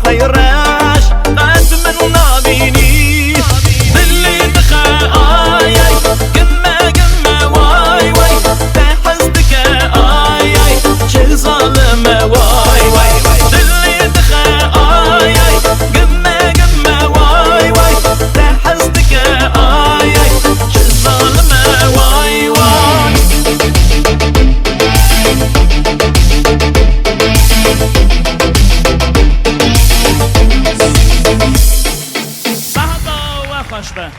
غيرش قد من نابيني اللي دخل آي آي قمة قمة واي واي تحسدك آي آي شي ظالمة واي واي اللي دخل آي آي قمة قمة واي واي تحسدك آي آي شي ظالمة واي واي صحبا وخشبه